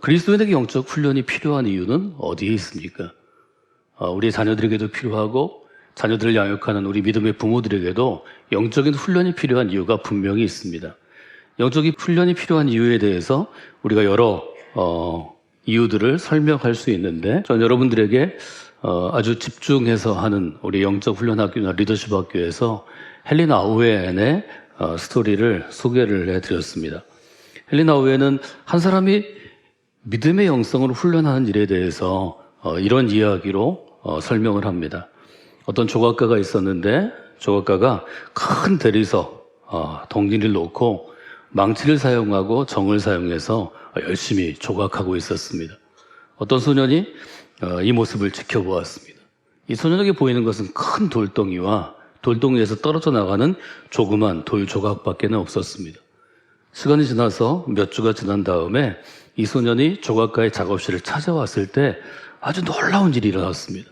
그리스도인에게 영적 훈련이 필요한 이유는 어디에 있습니까? 우리 자녀들에게도 필요하고 자녀들을 양육하는 우리 믿음의 부모들에게도 영적인 훈련이 필요한 이유가 분명히 있습니다. 영적인 훈련이 필요한 이유에 대해서 우리가 여러 이유들을 설명할 수 있는데, 저는 여러분들에게 아주 집중해서 하는 우리 영적 훈련 학교나 리더십 학교에서 헬린 아우엔의 스토리를 소개를 해드렸습니다. 헬린 아우엔은 한 사람이 믿음의 영성을 훈련하는 일에 대해서 이런 이야기로 설명을 합니다. 어떤 조각가가 있었는데, 조각가가 큰 대리석 덩이를 놓고 망치를 사용하고 정을 사용해서 열심히 조각하고 있었습니다. 어떤 소년이 이 모습을 지켜보았습니다. 이 소년에게 보이는 것은 큰 돌덩이와 돌덩이에서 떨어져 나가는 조그만 돌 조각밖에 없었습니다. 시간이 지나서 몇 주가 지난 다음에 이 소년이 조각가의 작업실을 찾아왔을 때 아주 놀라운 일이 일어났습니다.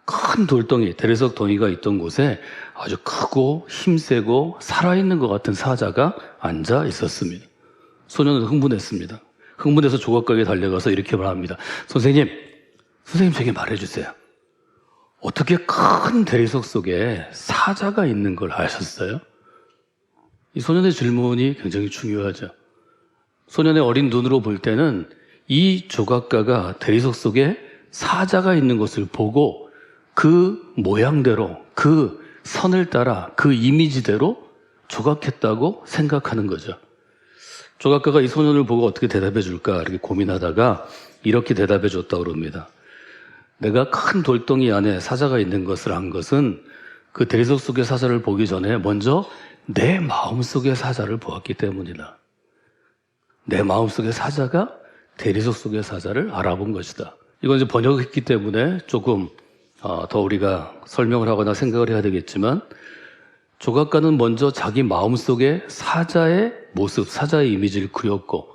큰 돌덩이, 대리석 덩이가 있던 곳에 아주 크고 힘세고 살아있는 것 같은 사자가 앉아 있었습니다. 소년은 흥분했습니다. 흥분해서 조각가에게 달려가서 이렇게 말합니다. 선생님 제게 말해주세요. 어떻게 큰 대리석 속에 사자가 있는 걸 아셨어요? 이 소년의 질문이 굉장히 중요하죠. 소년의 어린 눈으로 볼 때는 이 조각가가 대리석 속에 사자가 있는 것을 보고 그 모양대로, 그 선을 따라, 그 이미지대로 조각했다고 생각하는 거죠. 조각가가 이 소년을 보고 어떻게 대답해 줄까 이렇게 고민하다가 이렇게 대답해 줬다고 그럽니다. 내가 큰 돌덩이 안에 사자가 있는 것을 안 것은 그 대리석 속의 사자를 보기 전에 먼저 내 마음속의 사자를 보았기 때문이다. 내 마음속의 사자가 대리석 속의 사자를 알아본 것이다. 이건 이제 번역했기 때문에 조금 더 우리가 설명을 하거나 생각을 해야 되겠지만, 조각가는 먼저 자기 마음속에 사자의 모습, 사자의 이미지를 그렸고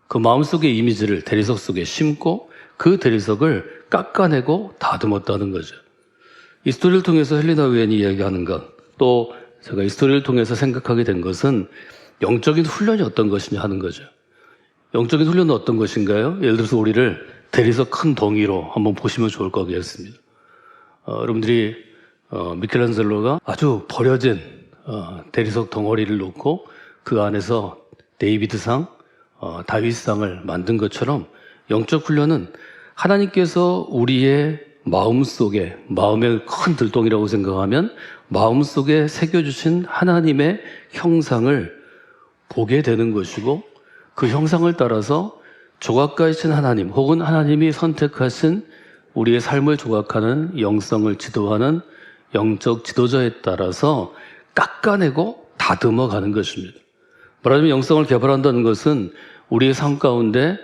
그 마음속의 이미지를 대리석 속에 심고 그 대리석을 깎아내고 다듬었다는 거죠. 이 스토리를 통해서 헬린 아우엔이 이야기하는 것, 또 제가 이 스토리를 통해서 생각하게 된 것은 영적인 훈련이 어떤 것이냐 하는 거죠. 영적인 훈련은 어떤 것인가요? 예를 들어서 우리를 대리석 큰 덩이로 한번 보시면 좋을 것 같습니다. 여러분들이 미켈란젤로가 아주 버려진 대리석 덩어리를 놓고 그 안에서 데이비드상, 다윗상을 만든 것처럼 영적 훈련은 하나님께서 우리의 마음속에, 마음의 큰 들덩이라고 생각하면 마음속에 새겨주신 하나님의 형상을 보게 되는 것이고, 그 형상을 따라서 조각가이신 하나님 혹은 하나님이 선택하신 우리의 삶을 조각하는 영성을 지도하는 영적 지도자에 따라서 깎아내고 다듬어 가는 것입니다. 말하자면 영성을 개발한다는 것은 우리의 삶 가운데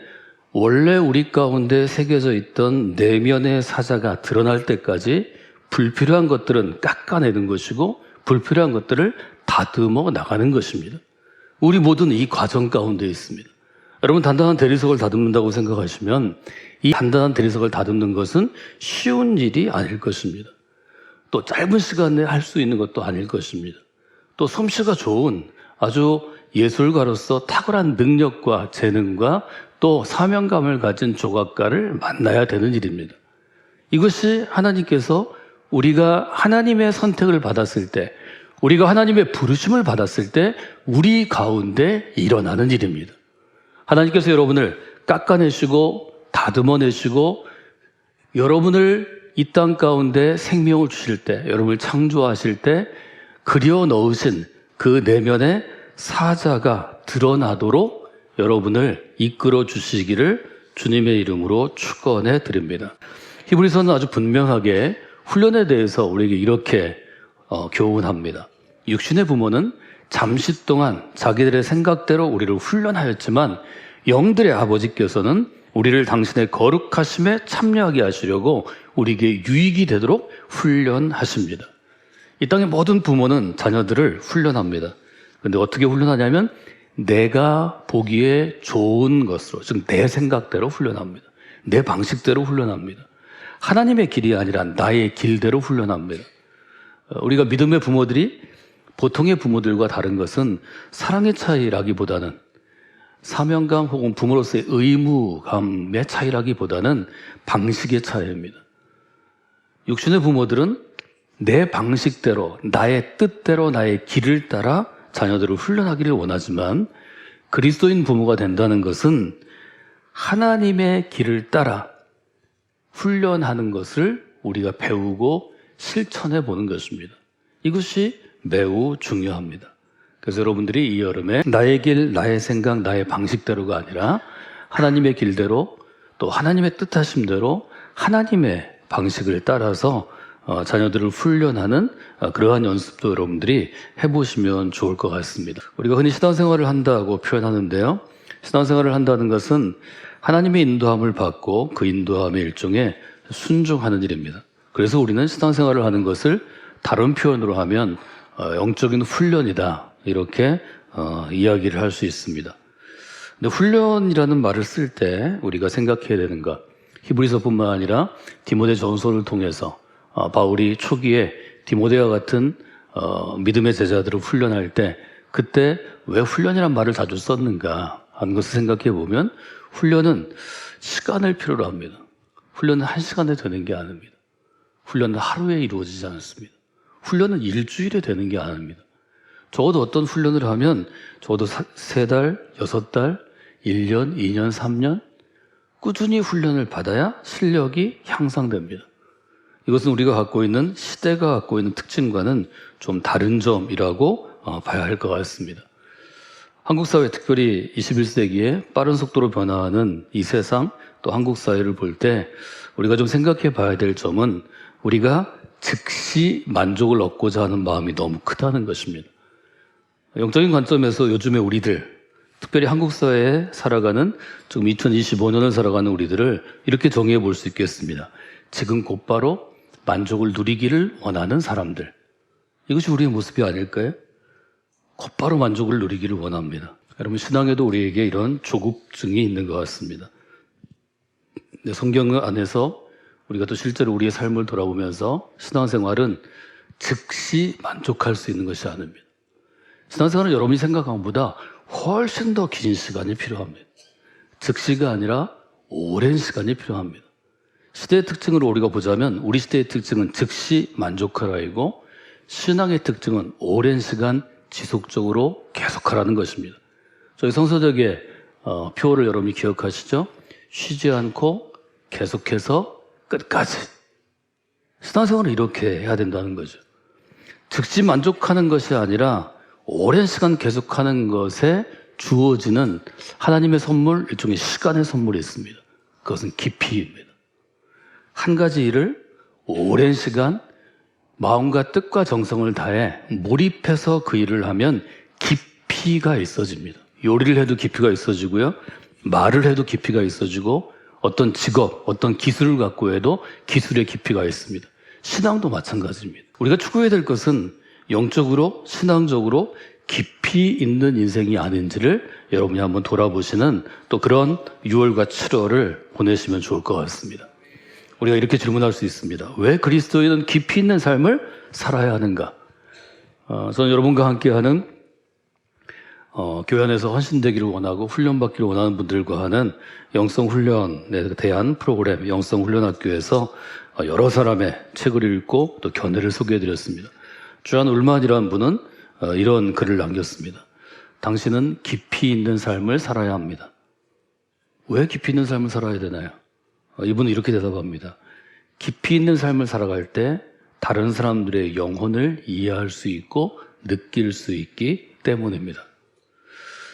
원래 우리 가운데 새겨져 있던 내면의 사자가 드러날 때까지 불필요한 것들은 깎아내는 것이고 불필요한 것들을 다듬어 나가는 것입니다. 우리 모두는 이 과정 가운데 있습니다. 여러분, 단단한 대리석을 다듬는다고 생각하시면 이 단단한 대리석을 다듬는 것은 쉬운 일이 아닐 것입니다. 또 짧은 시간 내에 할 수 있는 것도 아닐 것입니다. 또 솜씨가 좋은 아주 예술가로서 탁월한 능력과 재능과 또 사명감을 가진 조각가를 만나야 되는 일입니다. 이것이 하나님께서 우리가 하나님의 선택을 받았을 때, 우리가 하나님의 부르심을 받았을 때 우리 가운데 일어나는 일입니다. 하나님께서 여러분을 깎아내시고 다듬어내시고 여러분을 이 땅 가운데 생명을 주실 때, 여러분을 창조하실 때 그려 넣으신 그 내면의 사자가 드러나도록 여러분을 이끌어 주시기를 주님의 이름으로 축원해 드립니다. 히브리서는 아주 분명하게 훈련에 대해서 우리에게 이렇게 교훈합니다. 육신의 부모는 잠시 동안 자기들의 생각대로 우리를 훈련하였지만 영들의 아버지께서는 우리를 당신의 거룩하심에 참여하게 하시려고 우리에게 유익이 되도록 훈련하십니다. 이 땅의 모든 부모는 자녀들을 훈련합니다. 그런데 어떻게 훈련하냐면 내가 보기에 좋은 것으로, 즉 내 생각대로 훈련합니다. 내 방식대로 훈련합니다. 하나님의 길이 아니라 나의 길대로 훈련합니다. 우리가 믿음의 부모들이 보통의 부모들과 다른 것은 사랑의 차이라기보다는 사명감 혹은 부모로서의 의무감의 차이라기보다는 방식의 차이입니다. 육신의 부모들은 내 방식대로, 나의 뜻대로, 나의 길을 따라 자녀들을 훈련하기를 원하지만 그리스도인 부모가 된다는 것은 하나님의 길을 따라 훈련하는 것을 우리가 배우고 실천해 보는 것입니다. 이것이 매우 중요합니다. 그래서 여러분들이 이 여름에 나의 길, 나의 생각, 나의 방식대로가 아니라 하나님의 길대로 또 하나님의 뜻하심대로 하나님의 방식을 따라서 자녀들을 훈련하는 그러한 연습도 여러분들이 해보시면 좋을 것 같습니다. 우리가 흔히 신앙생활을 한다고 표현하는데요. 신앙생활을 한다는 것은 하나님의 인도함을 받고 그 인도함의 일종의 순종하는 일입니다. 그래서 우리는 신앙생활을 하는 것을 다른 표현으로 하면 영적인 훈련이다, 이렇게 이야기를 할 수 있습니다. 근데 훈련이라는 말을 쓸 때 우리가 생각해야 되는 것, 히브리서뿐만 아니라 디모데 전서를 통해서 바울이 초기에 디모데와 같은 믿음의 제자들을 훈련할 때 그때 왜 훈련이란 말을 자주 썼는가 하는 것을 생각해 보면 훈련은 시간을 필요로 합니다. 훈련은 1시간에 되는 게 아닙니다. 훈련은 하루에 이루어지지 않습니다. 훈련은 일주일에 되는 게 아닙니다. 적어도 어떤 훈련을 하면 적어도 3달, 6달, 1년, 2년, 3년 꾸준히 훈련을 받아야 실력이 향상됩니다. 이것은 우리가 갖고 있는 시대가 갖고 있는 특징과는 좀 다른 점이라고 봐야 할 것 같습니다. 한국 사회, 특별히 21세기에 빠른 속도로 변화하는 이 세상, 또 한국 사회를 볼 때 우리가 좀 생각해 봐야 될 점은 우리가 즉시 만족을 얻고자 하는 마음이 너무 크다는 것입니다. 영적인 관점에서 요즘에 우리들, 특별히 한국 사회에 살아가는 지금 2025년을 살아가는 우리들을 이렇게 정의해 볼 수 있겠습니다. 지금 곧바로 만족을 누리기를 원하는 사람들. 이것이 우리의 모습이 아닐까요? 곧바로 만족을 누리기를 원합니다. 여러분, 신앙에도 우리에게 이런 조급증이 있는 것 같습니다. 성경 안에서 우리가 또 실제로 우리의 삶을 돌아보면서 신앙생활은 즉시 만족할 수 있는 것이 아닙니다. 신앙생활은 여러분이 생각한 것보다 훨씬 더 긴 시간이 필요합니다. 즉시가 아니라 오랜 시간이 필요합니다. 시대의 특징으로 우리가 보자면 우리 시대의 특징은 즉시 만족하라이고 신앙의 특징은 오랜 시간 지속적으로 계속하라는 것입니다. 저희 성서적의 표어를 여러분이 기억하시죠? 쉬지 않고 계속해서 끝까지. 신앙생활은 이렇게 해야 된다는 거죠. 즉시 만족하는 것이 아니라 오랜 시간 계속하는 것에 주어지는 하나님의 선물, 일종의 시간의 선물이 있습니다. 그것은 깊이입니다. 한 가지 일을 오랜 시간 마음과 뜻과 정성을 다해 몰입해서 그 일을 하면 깊이가 있어집니다. 요리를 해도 깊이가 있어지고요. 말을 해도 깊이가 있어지고 어떤 직업, 어떤 기술을 갖고 해도 기술의 깊이가 있습니다. 신앙도 마찬가지입니다. 우리가 추구해야 될 것은 영적으로, 신앙적으로 깊이 있는 인생이 아닌지를 여러분이 한번 돌아보시는 또 그런 6월과 7월을 보내시면 좋을 것 같습니다. 우리가 이렇게 질문할 수 있습니다. 왜 그리스도인은 깊이 있는 삶을 살아야 하는가? 저는 여러분과 함께하는 교회 안에서 헌신되기를 원하고 훈련받기를 원하는 분들과 하는 영성훈련에 대한 프로그램 영성훈련학교에서 여러 사람의 책을 읽고 또 견해를 소개해드렸습니다. 주한 울만이라는 분은 이런 글을 남겼습니다. 당신은 깊이 있는 삶을 살아야 합니다. 왜 깊이 있는 삶을 살아야 되나요? 이분은 이렇게 대답합니다. 깊이 있는 삶을 살아갈 때 다른 사람들의 영혼을 이해할 수 있고 느낄 수 있기 때문입니다.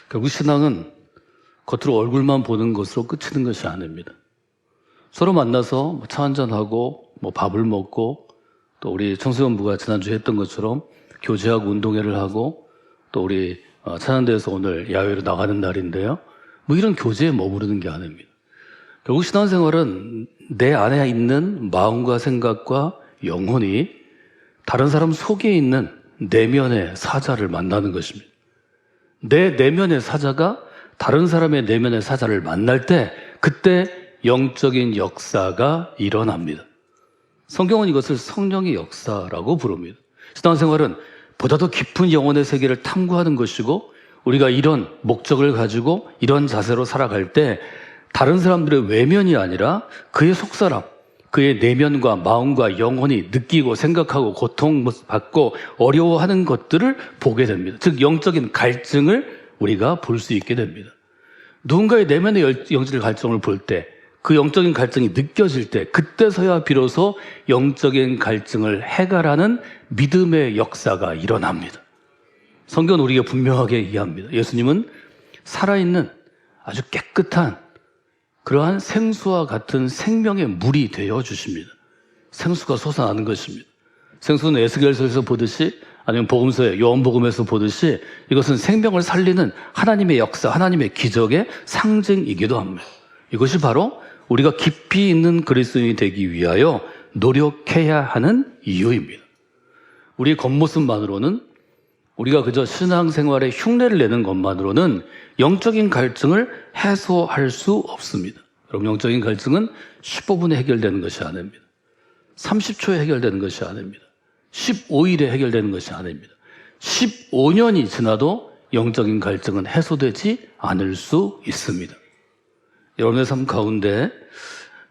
결국 신앙은 겉으로 얼굴만 보는 것으로 그치는 것이 아닙니다. 서로 만나서 차 한잔하고 밥을 먹고 또 우리 청소년부가 지난주에 했던 것처럼 교제하고 운동회를 하고 또 우리 찬양대에서 오늘 야외로 나가는 날인데요. 이런 교제에 머무르는 게 아닙니다. 결국 신앙생활은 내 안에 있는 마음과 생각과 영혼이 다른 사람 속에 있는 내면의 사자를 만나는 것입니다. 내 내면의 사자가 다른 사람의 내면의 사자를 만날 때 그때 영적인 역사가 일어납니다. 성경은 이것을 성령의 역사라고 부릅니다. 신앙생활은 보다 더 깊은 영혼의 세계를 탐구하는 것이고 우리가 이런 목적을 가지고 이런 자세로 살아갈 때 다른 사람들의 외면이 아니라 그의 속사람, 그의 내면과 마음과 영혼이 느끼고 생각하고 고통받고 어려워하는 것들을 보게 됩니다. 즉 영적인 갈증을 우리가 볼 수 있게 됩니다. 누군가의 내면의 영적인 갈증을 볼 때, 그 영적인 갈증이 느껴질 때, 그때서야 비로소 영적인 갈증을 해결하는 믿음의 역사가 일어납니다. 성경은 우리에게 분명하게 이해합니다. 예수님은 살아있는 아주 깨끗한 그러한 생수와 같은 생명의 물이 되어 주십니다. 생수가 솟아나는 것입니다. 생수는 에스겔서에서 보듯이 아니면 복음서에 요한복음에서 보듯이 이것은 생명을 살리는 하나님의 역사, 하나님의 기적의 상징이기도 합니다. 이것이 바로 우리가 깊이 있는 그리스도인이 되기 위하여 노력해야 하는 이유입니다. 우리의 겉모습만으로는 우리가 그저 신앙생활에 흉내를 내는 것만으로는 영적인 갈증을 해소할 수 없습니다. 여러분, 영적인 갈증은 15분에 해결되는 것이 아닙니다. 30초에 해결되는 것이 아닙니다. 15일에 해결되는 것이 아닙니다. 15년이 지나도 영적인 갈증은 해소되지 않을 수 있습니다. 여러분의 삶 가운데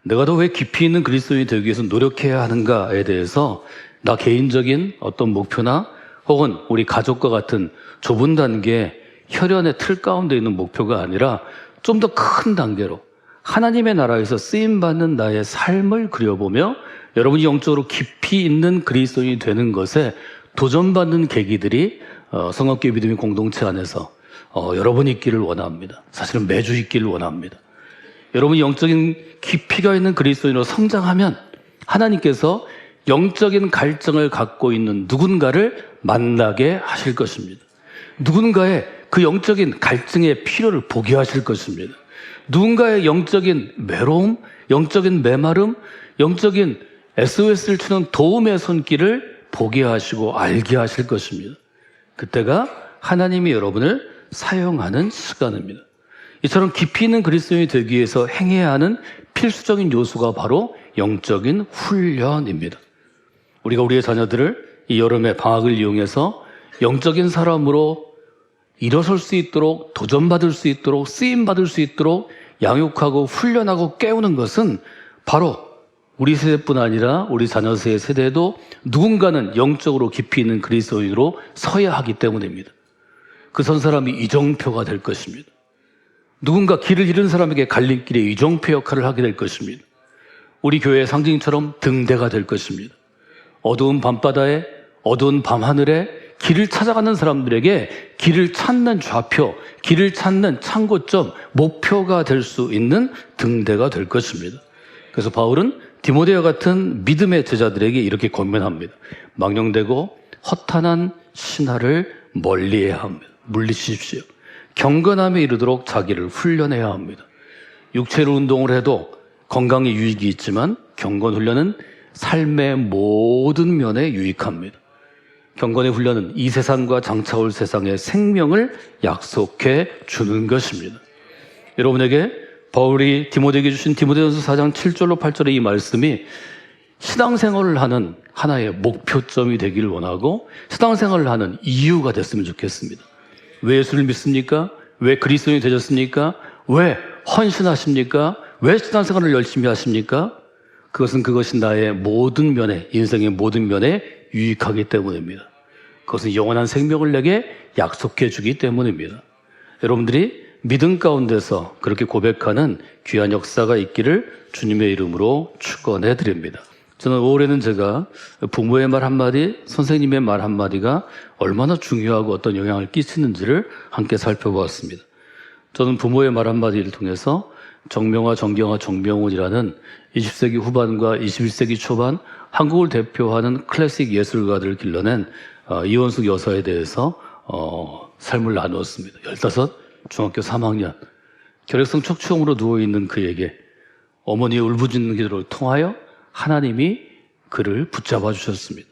내가 더 왜 깊이 있는 그리스도인이 되기 위해서 노력해야 하는가에 대해서 나 개인적인 어떤 목표나 혹은 우리 가족과 같은 좁은 단계 혈연의 틀 가운데 있는 목표가 아니라 좀 더 큰 단계로 하나님의 나라에서 쓰임받는 나의 삶을 그려보며 여러분이 영적으로 깊이 있는 그리스도인이 되는 것에 도전받는 계기들이 성악교회 믿음의 공동체 안에서 여러분이 있기를 원합니다. 사실은 매주 있기를 원합니다. 여러분이 영적인 깊이가 있는 그리스도인으로 성장하면 하나님께서 영적인 갈증을 갖고 있는 누군가를 만나게 하실 것입니다. 누군가의 그 영적인 갈증의 필요를 보게 하실 것입니다. 누군가의 영적인 외로움, 영적인 메마름, 영적인 SOS를 치는 도움의 손길을 보게 하시고 알게 하실 것입니다. 그때가 하나님이 여러분을 사용하는 시간입니다. 이처럼 깊이 있는 그리스도인이 되기 위해서 행해야 하는 필수적인 요소가 바로 영적인 훈련입니다. 우리가 우리의 자녀들을 이 여름의 방학을 이용해서 영적인 사람으로 일어설 수 있도록, 도전받을 수 있도록, 쓰임받을 수 있도록 양육하고 훈련하고 깨우는 것은 바로 우리 세대뿐 아니라 우리 자녀 세대도 누군가는 영적으로 깊이 있는 그리스도인으로 서야 하기 때문입니다. 그 선 사람이 이정표가 될 것입니다. 누군가 길을 잃은 사람에게 갈림길의 이정표 역할을 하게 될 것입니다. 우리 교회의 상징처럼 등대가 될 것입니다. 어두운 밤바다에, 어두운 밤하늘에 길을 찾아가는 사람들에게 길을 찾는 좌표, 길을 찾는 참고점, 목표가 될 수 있는 등대가 될 것입니다. 그래서 바울은 디모데와 같은 믿음의 제자들에게 이렇게 권면합니다. 망령되고 허탄한 신화를 멀리해야 합니다. 물리치십시오. 경건함에 이르도록 자기를 훈련해야 합니다. 육체로 운동을 해도 건강에 유익이 있지만 경건 훈련은 삶의 모든 면에 유익합니다. 경건의 훈련은 이 세상과 장차올 세상의 생명을 약속해 주는 것입니다. 여러분에게 바울이 디모데에게 주신 디모데전서 4장 7절로 8절의 이 말씀이 신앙생활을 하는 하나의 목표점이 되기를 원하고 신앙생활을 하는 이유가 됐으면 좋겠습니다. 왜 예수를 믿습니까? 왜 그리스도인이 되셨습니까? 왜 헌신하십니까? 왜 신앙생활을 열심히 하십니까? 그것이 나의 모든 면에, 인생의 모든 면에 유익하기 때문입니다. 그것은 영원한 생명을 내게 약속해 주기 때문입니다. 여러분들이 믿음 가운데서 그렇게 고백하는 귀한 역사가 있기를 주님의 이름으로 축원해 드립니다. 저는 올해는 제가 부모의 말 한마디, 선생님의 말 한마디가 얼마나 중요하고 어떤 영향을 끼치는지를 함께 살펴보았습니다. 저는 부모의 말 한마디를 통해서 정명화, 정경화, 정명훈이라는 20세기 후반과 21세기 초반 한국을 대표하는 클래식 예술가들을 길러낸 이원숙 여사에 대해서 삶을 나누었습니다. 15, 중학교 3학년 결핵성 척추염으로 누워있는 그에게 어머니의 울부짖는 기도를 통하여 하나님이 그를 붙잡아 주셨습니다.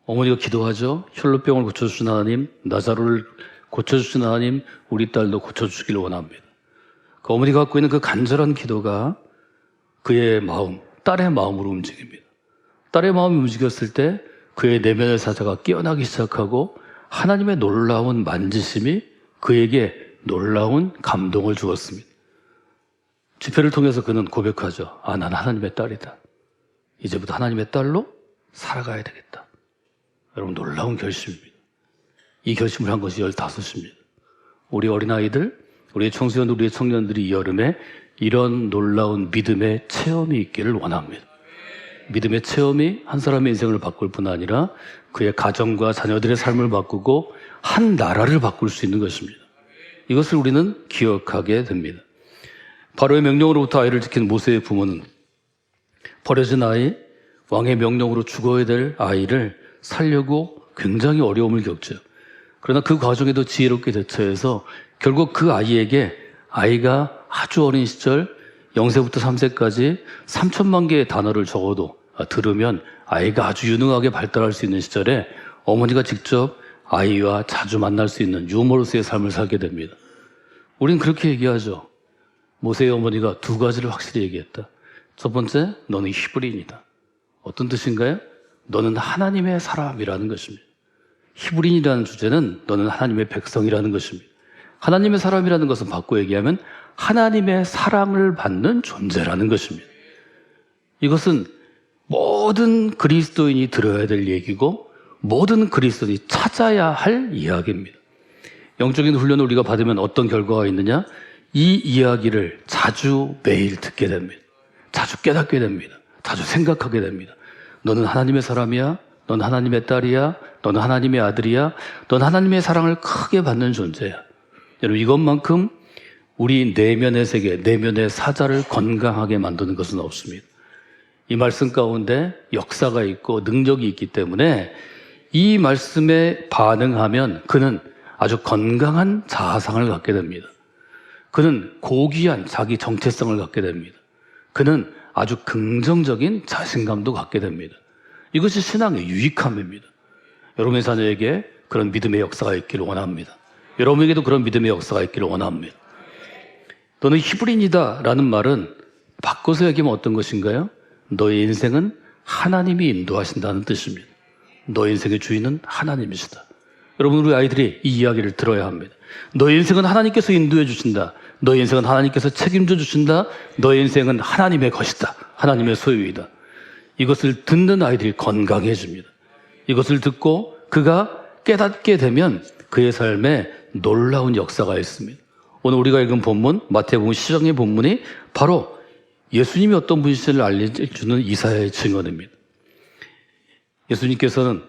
어머니가 기도하죠. 혈루병을 고쳐주신 하나님, 나사로를 고쳐주신 하나님, 우리 딸도 고쳐주시기를 원합니다. 그 어머니가 갖고 있는 그 간절한 기도가 그의 마음, 딸의 마음으로 움직입니다. 딸의 마음이 움직였을 때 그의 내면의 사자가 깨어나기 시작하고 하나님의 놀라운 만지심이 그에게 놀라운 감동을 주었습니다. 집회를 통해서 그는 고백하죠. 아, 난 하나님의 딸이다. 이제부터 하나님의 딸로 살아가야 되겠다. 여러분, 놀라운 결심입니다. 이 결심을 한 것이 15입니다. 우리 어린아이들, 우리 청소년들, 우리 청년들이 이 여름에 이런 놀라운 믿음의 체험이 있기를 원합니다. 믿음의 체험이 한 사람의 인생을 바꿀 뿐 아니라 그의 가정과 자녀들의 삶을 바꾸고 한 나라를 바꿀 수 있는 것입니다. 이것을 우리는 기억하게 됩니다. 바로의 명령으로부터 아이를 지킨 모세의 부모는 버려진 아이, 왕의 명령으로 죽어야 될 아이를 살려고 굉장히 어려움을 겪죠. 그러나 그 과정에도 지혜롭게 대처해서 결국 그 아이에게 아이가 아주 어린 시절 0세부터 3세까지 3천만 개의 단어를 적어도 들으면 아이가 아주 유능하게 발달할 수 있는 시절에 어머니가 직접 아이와 자주 만날 수 있는 유머러스의 삶을 살게 됩니다. 우린 그렇게 얘기하죠. 모세의 어머니가 두 가지를 확실히 얘기했다. 첫 번째, 너는 히브리인이다. 어떤 뜻인가요? 너는 하나님의 사람이라는 것입니다. 히브리인이라는 주제는 너는 하나님의 백성이라는 것입니다. 하나님의 사람이라는 것은 바꿔 얘기하면 하나님의 사랑을 받는 존재라는 것입니다. 이것은 모든 그리스도인이 들어야 될 얘기고 모든 그리스도인이 찾아야 할 이야기입니다. 영적인 훈련을 우리가 받으면 어떤 결과가 있느냐? 이 이야기를 자주 매일 듣게 됩니다. 자주 깨닫게 됩니다. 자주 생각하게 됩니다. 너는 하나님의 사람이야. 넌 하나님의 딸이야. 너는 하나님의 아들이야. 넌 하나님의 사랑을 크게 받는 존재야. 여러분, 이것만큼 우리 내면의 세계, 내면의 사자를 건강하게 만드는 것은 없습니다. 이 말씀 가운데 역사가 있고 능력이 있기 때문에 이 말씀에 반응하면 그는 아주 건강한 자아상을 갖게 됩니다. 그는 고귀한 자기 정체성을 갖게 됩니다. 그는 아주 긍정적인 자신감도 갖게 됩니다. 이것이 신앙의 유익함입니다. 여러분의 자녀에게 그런 믿음의 역사가 있기를 원합니다. 여러분에게도 그런 믿음의 역사가 있기를 원합니다. 너는 히브리인이다 라는 말은 바꿔서 얘기하면 어떤 것인가요? 너의 인생은 하나님이 인도하신다는 뜻입니다. 너의 인생의 주인은 하나님이시다. 여러분, 우리 아이들이 이 이야기를 들어야 합니다. 너의 인생은 하나님께서 인도해 주신다. 너의 인생은 하나님께서 책임져 주신다. 너의 인생은 하나님의 것이다. 하나님의 소유이다. 이것을 듣는 아이들이 건강해집니다. 이것을 듣고 그가 깨닫게 되면 그의 삶에 놀라운 역사가 있습니다. 오늘 우리가 읽은 본문, 마태복음 10장의 본문이 바로 예수님이 어떤 분이신지를 알려주는 이사야의 증언입니다. 예수님께서는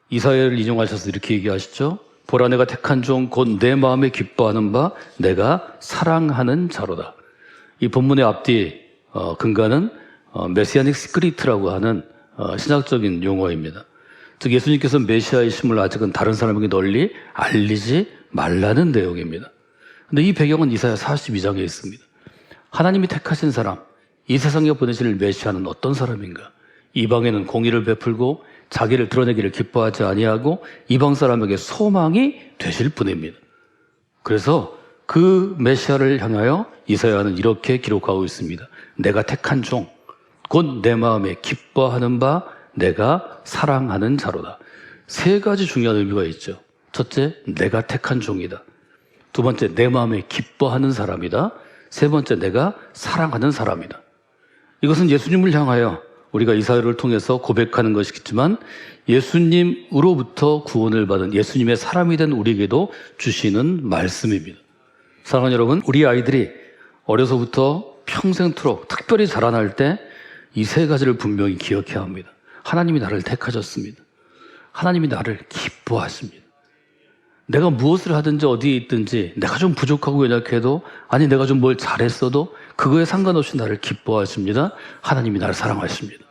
이사야를 인용하셔서 이렇게 얘기하시죠. 보라, 내가 택한 종 곧 내 마음에 기뻐하는 바 내가 사랑하는 자로다. 이 본문의 앞뒤 근간은 메시아닉 시크리트라고 하는 신학적인 용어입니다. 즉 예수님께서 메시아이심을 아직은 다른 사람에게 널리 알리지 말라는 내용입니다. 근데 이 배경은 이사야 42장에 있습니다. 하나님이 택하신 사람, 이 세상에 보내실 메시아는 어떤 사람인가? 이방에는 공의를 베풀고 자기를 드러내기를 기뻐하지 아니하고 이방 사람에게 소망이 되실 분입니다. 그래서 그 메시아를 향하여 이사야는 이렇게 기록하고 있습니다. 내가 택한 종, 곧 내 마음에 기뻐하는 바 내가 사랑하는 자로다. 세 가지 중요한 의미가 있죠. 첫째, 내가 택한 종이다. 두 번째, 내 마음에 기뻐하는 사람이다. 세 번째, 내가 사랑하는 사람이다. 이것은 예수님을 향하여 우리가 이사야를 통해서 고백하는 것이겠지만 예수님으로부터 구원을 받은 예수님의 사람이 된 우리에게도 주시는 말씀입니다. 사랑하는 여러분, 우리 아이들이 어려서부터 평생토록 특별히 자라날 때 이 세 가지를 분명히 기억해야 합니다. 하나님이 나를 택하셨습니다. 하나님이 나를 기뻐하십니다. 내가 무엇을 하든지 어디에 있든지 내가 좀 부족하고 연약해도 아니 내가 좀 뭘 잘했어도 그거에 상관없이 나를 기뻐하십니다. 하나님이 나를 사랑하십니다.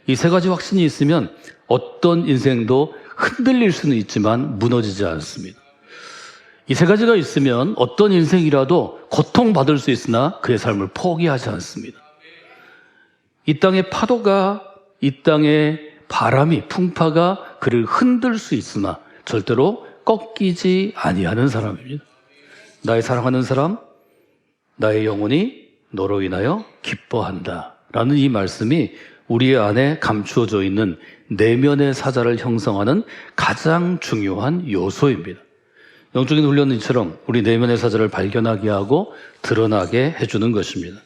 이 세 가지 확신이 있으면 어떤 인생도 흔들릴 수는 있지만 무너지지 않습니다. 이 세 가지가 있으면 어떤 인생이라도 고통받을 수 있으나 그의 삶을 포기하지 않습니다. 이 땅의 파도가, 이 땅의 바람이, 풍파가 그를 흔들 수 있으나 절대로 꺾이지 아니하는 사람입니다. 나의 사랑하는 사람, 나의 영혼이 너로 인하여 기뻐한다 라는 이 말씀이 우리 안에 감추어져 있는 내면의 사자를 형성하는 가장 중요한 요소입니다. 영적인 훈련은 이처럼 우리 내면의 사자를 발견하게 하고 드러나게 해주는 것입니다.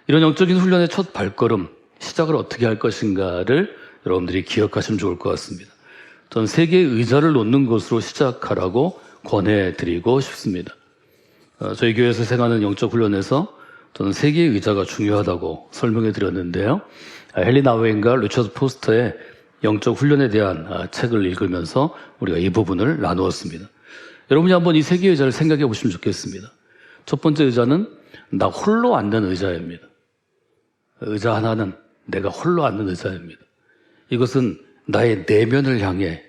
이런 영적인 훈련의 첫 발걸음, 시작을 어떻게 할 것인가를 여러분들이 기억하시면 좋을 것 같습니다. 저는 세 개의 의자를 놓는 것으로 시작하라고 권해드리고 싶습니다. 저희 교회에서 생하는 영적 훈련에서 저는 세 개의 의자가 중요하다고 설명해 드렸는데요. 헨리 나우엔과 리처드 포스터의 영적 훈련에 대한 책을 읽으면서 우리가 이 부분을 나누었습니다. 여러분이 한번 이 세 개의 의자를 생각해 보시면 좋겠습니다. 첫 번째 의자는 나 홀로 앉는 의자입니다. 의자 하나는 내가 홀로 앉는 의자입니다. 이것은 나의 내면을 향해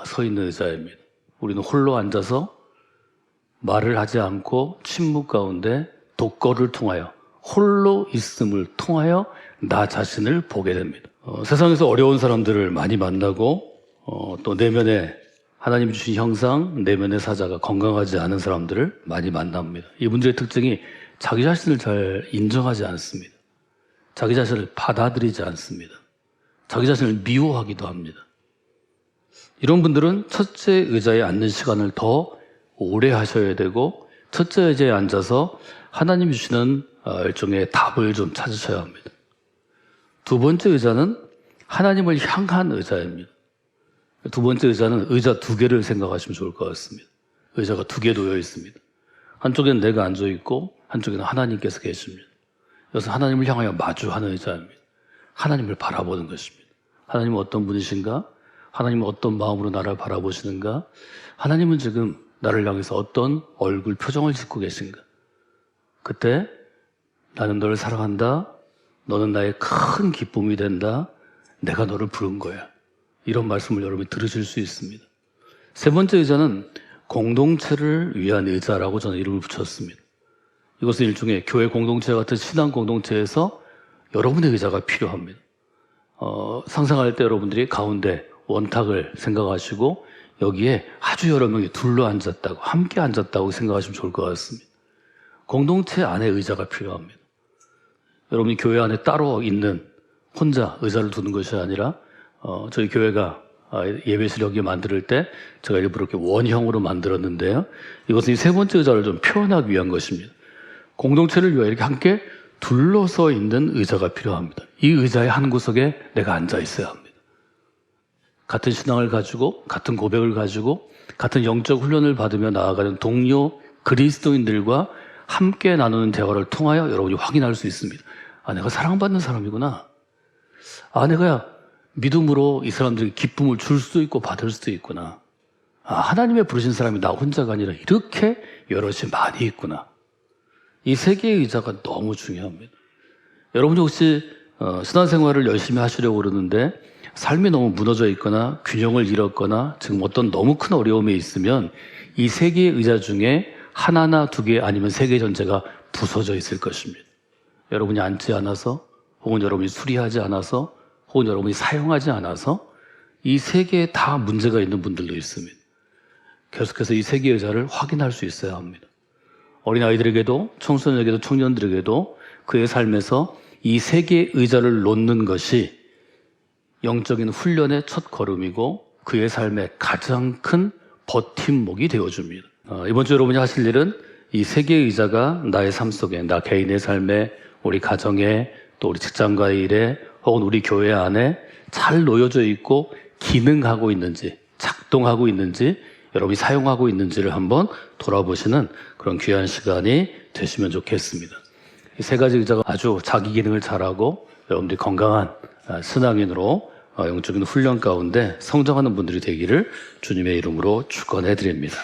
서 있는 의자입니다. 우리는 홀로 앉아서 말을 하지 않고 침묵 가운데 독거를 통하여 홀로 있음을 통하여 나 자신을 보게 됩니다. 세상에서 어려운 사람들을 많이 만나고 또 내면에 하나님이 주신 형상, 내면의 사자가 건강하지 않은 사람들을 많이 만납니다. 이분들의 특징이 자기 자신을 잘 인정하지 않습니다. 자기 자신을 받아들이지 않습니다. 자기 자신을 미워하기도 합니다. 이런 분들은 첫째 의자에 앉는 시간을 더 오래 하셔야 되고 첫째 의자에 앉아서 하나님이 주시는 일종의 답을 좀 찾으셔야 합니다. 두 번째 의자는 하나님을 향한 의자입니다. 두 번째 의자는 의자 두 개를 생각하시면 좋을 것 같습니다. 의자가 두 개 놓여 있습니다. 한쪽에는 내가 앉아 있고 한쪽에는 하나님께서 계십니다. 이것은 하나님을 향하여 마주하는 의자입니다. 하나님을 바라보는 것입니다. 하나님은 어떤 분이신가? 하나님은 어떤 마음으로 나를 바라보시는가? 하나님은 지금 나를 향해서 어떤 얼굴 표정을 짓고 계신가? 그때 나는 너를 사랑한다. 너는 나의 큰 기쁨이 된다. 내가 너를 부른 거야. 이런 말씀을 여러분이 들으실 수 있습니다. 세 번째 의자는 공동체를 위한 의자라고 저는 이름을 붙였습니다. 이것은 일종의 교회 공동체 같은 신앙 공동체에서 여러분의 의자가 필요합니다. 상상할 때 여러분들이 가운데 원탁을 생각하시고 여기에 아주 여러 명이 둘러 앉았다고, 함께 앉았다고 생각하시면 좋을 것 같습니다. 공동체 안에 의자가 필요합니다. 여러분이 교회 안에 따로 있는 혼자 의자를 두는 것이 아니라 저희 교회가 예배실 여기 만들 때 제가 일부러 이렇게 원형으로 만들었는데요. 이것은 이 세 번째 의자를 좀 표현하기 위한 것입니다. 공동체를 위하여 이렇게 함께 둘러서 있는 의자가 필요합니다. 이 의자의 한 구석에 내가 앉아 있어야 합니다. 같은 신앙을 가지고 같은 고백을 가지고 같은 영적 훈련을 받으며 나아가는 동료 그리스도인들과 함께 나누는 대화를 통하여 여러분이 확인할 수 있습니다. 내가 사랑받는 사람이구나. 내가 믿음으로 이 사람들에게 기쁨을 줄 수도 있고 받을 수도 있구나. 하나님의 부르신 사람이 나 혼자가 아니라 이렇게 여럿이 많이 있구나. 이 세 개의 의자가 너무 중요합니다. 여러분이 혹시 신앙생활을 열심히 하시려고 그러는데 삶이 너무 무너져 있거나 균형을 잃었거나 지금 어떤 너무 큰 어려움에 있으면 이 세 개의 의자 중에 하나나 두 개 아니면 세 개 전체가 부서져 있을 것입니다. 여러분이 앉지 않아서 혹은 여러분이 수리하지 않아서 혹은 여러분이 사용하지 않아서 이 세 개에 다 문제가 있는 분들도 있습니다. 계속해서 이 세 개의 의자를 확인할 수 있어야 합니다. 어린아이들에게도 청소년에게도 청년들에게도 그의 삶에서 이 세 개의 의자를 놓는 것이 영적인 훈련의 첫 걸음이고 그의 삶의 가장 큰 버팀목이 되어줍니다. 이번 주 여러분이 하실 일은 이 세 개의 의자가 나의 삶 속에, 나 개인의 삶에, 우리 가정에, 또 우리 직장과의 일에, 혹은 우리 교회 안에 잘 놓여져 있고 기능하고 있는지, 작동하고 있는지, 여러분이 사용하고 있는지를 한번 돌아보시는 그런 귀한 시간이 되시면 좋겠습니다. 이 세 가지 의자가 아주 자기 기능을 잘하고 여러분들이 건강한 신앙인으로 영적인 훈련 가운데 성장하는 분들이 되기를 주님의 이름으로 축원해 드립니다.